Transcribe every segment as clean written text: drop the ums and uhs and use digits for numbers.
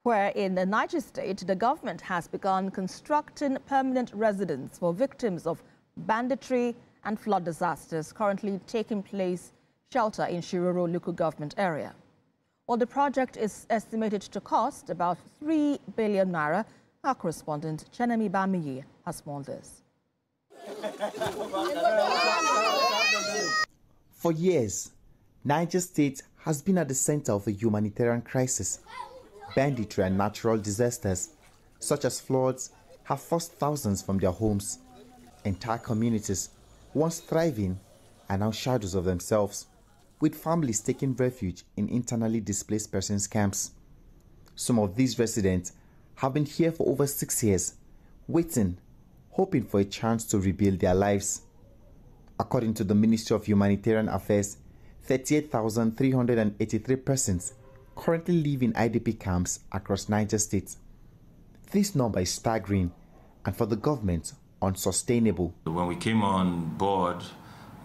Where in the Niger state, the government has begun constructing permanent residence for victims of banditry and flood disasters currently taking place shelter in Shiroro local government area. Well, the project is estimated to cost about 3 billion naira. Our correspondent Chenemi Bamiyi has more on this. For years, Niger State has been at the center of a humanitarian crisis. Banditry and natural disasters, such as floods, have forced thousands from their homes. Entire communities, once thriving, are now shadows of themselves, with families taking refuge in internally displaced persons camps. Some of these residents have been here for over 6 years, waiting, hoping for a chance to rebuild their lives. According to the Ministry of Humanitarian Affairs, 38,383 persons currently live in IDP camps across Niger State. This number is staggering and for the government unsustainable. When we came on board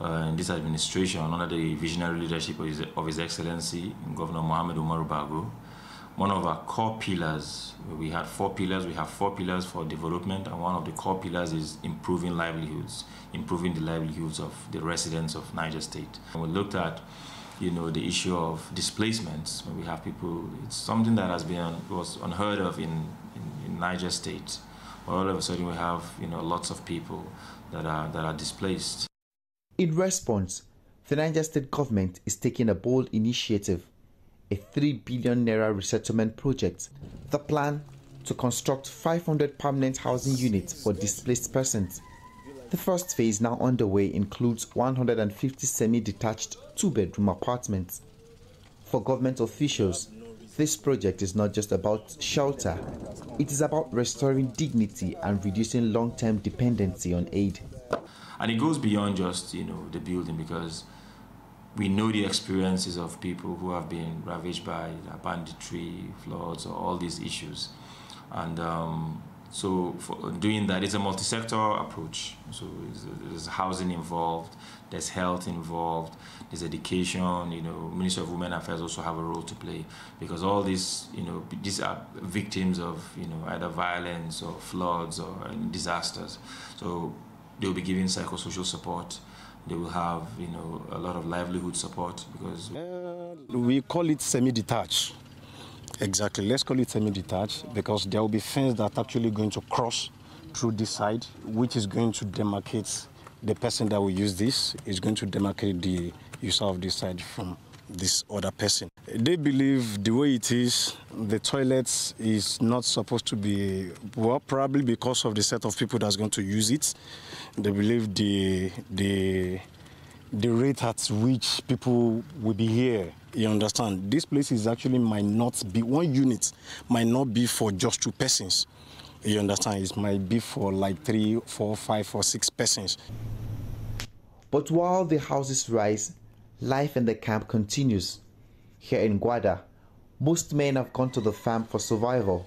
in this administration under the visionary leadership of His Excellency Governor Mohamed Umaru Bago, one of our core pillars, we had 4 pillars, we have 4 pillars for development, and one of the core pillars is improving livelihoods, improving the livelihoods of the residents of Niger State. And we looked at the issue of displacements. When we have people, it's something that was unheard of in Niger State. But all of a sudden we have lots of people that are displaced. In response, the Niger State government is taking a bold initiative, a 3 billion naira resettlement project. The plan to construct 500 permanent housing units for displaced persons. The first phase now underway includes 150 semi-detached 2-bedroom apartments. For government officials, this project is not just about shelter, it is about restoring dignity and reducing long-term dependency on aid. And it goes beyond just the building, because we know the experiences of people who have been ravaged by banditry, floods, or all these issues. And so for doing that, it's a multi-sector approach. So there's housing involved, there's health involved, there's education. Ministry of Women Affairs also have a role to play, because all these, these are victims of, either violence or floods or disasters. So they'll be given psychosocial support. They will have, a lot of livelihood support, because we call it semi-detached. Exactly, let's call it semi-detached, because there will be fence that are actually going to cross through this side, which is going to demarcate the person that will use this, is going to demarcate the user of this side from this other person. They believe the way it is, the toilets is not supposed to be, well, probably because of the set of people that's going to use it. They believe the rate at which people will be here, you understand. This place is actually might not be, one unit might not be for just 2 persons. You understand, it might be for like 3, 4, 5 or 6 persons. But while the houses rise, life in the camp continues. Here in Guada, most men have gone to the farm for survival,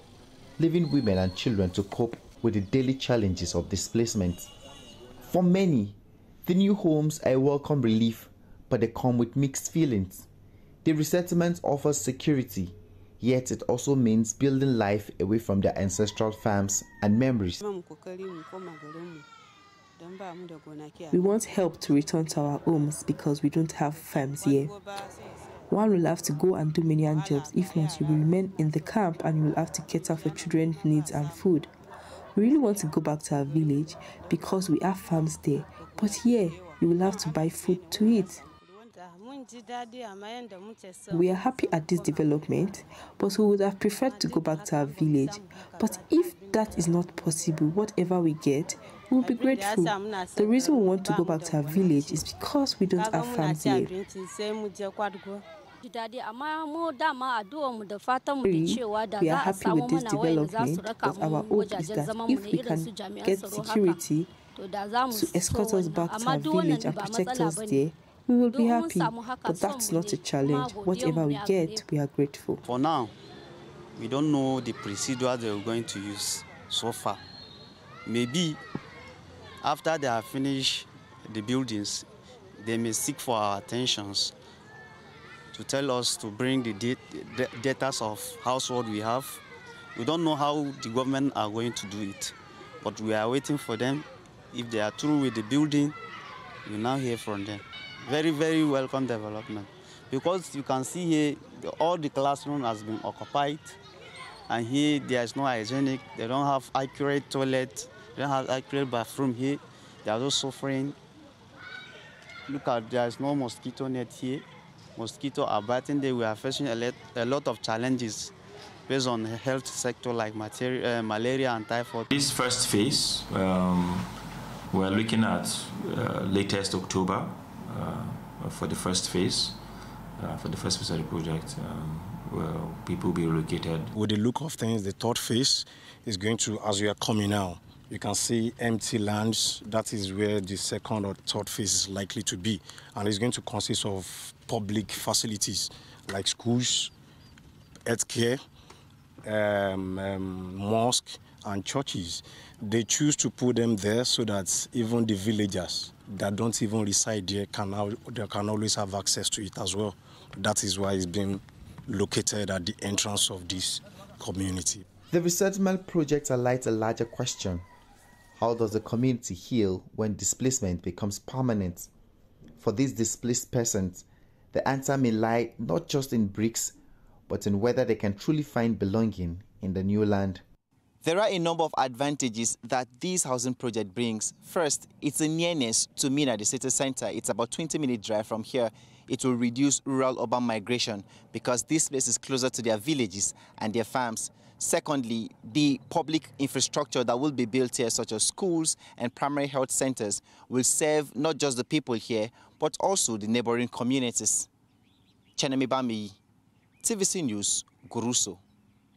leaving women and children to cope with the daily challenges of displacement. For many, the new homes are a welcome relief, but they come with mixed feelings. The resettlement offers security, yet it also means building life away from their ancestral farms and memories. We want help to return to our homes because we don't have farms here. One will have to go and do many jobs. If not, you will remain in the camp and you will have to cater for children's needs and food. We really want to go back to our village because we have farms there. But here, you will have to buy food to eat. We are happy at this development, but we would have preferred to go back to our village. But if that is not possible, whatever we get, we will be grateful. The reason we want to go back to our village is because we don't have farms here. We are happy with this development, but our hope is that if we can get security to escort us back to our village and protect us there, we will be happy. But that's not a challenge. Whatever we get, we are grateful. For now, we don't know the procedure they are going to use so far. Maybe after they have finished the buildings, they may seek for our attentions to tell us to bring the data of household we have, We don't know how the government are going to do it, but we are waiting for them. If they are through with the building, we now hear from them. Very, very welcome development. Because you can see here, all the classroom has been occupied, and here there is no hygienic. They don't have accurate toilet. They don't have accurate bathroom here. They are also suffering. Look at, there is no mosquito net here. Mosquitoes are biting there. We are facing a lot of challenges based on the health sector like malaria and typhoid. This first phase, we're looking at latest October for the first phase. For the first phase of the project, where people will be relocated. With the look of things, the third phase is going to, as we are coming now, you can see empty lands. That is where the second or third phase is likely to be. And it's going to consist of public facilities like schools, healthcare, mosque and churches. They choose to put them there so that even the villagers that don't even reside there can always have access to it as well. That is why it's being located at the entrance of this community. The resettlement project highlights a larger question. How does the community heal when displacement becomes permanent? For these displaced persons, the answer may lie not just in bricks, but in whether they can truly find belonging in the new land. There are a number of advantages that this housing project brings. First, it's a nearness to Mina, the city center. It's about 20-minute drive from here. It will reduce rural-urban migration because this place is closer to their villages and their farms. Secondly, the public infrastructure that will be built here, such as schools and primary health centers, will serve not just the people here, but also the neighboring communities. Chenemi Bami, TVC News, Guruso.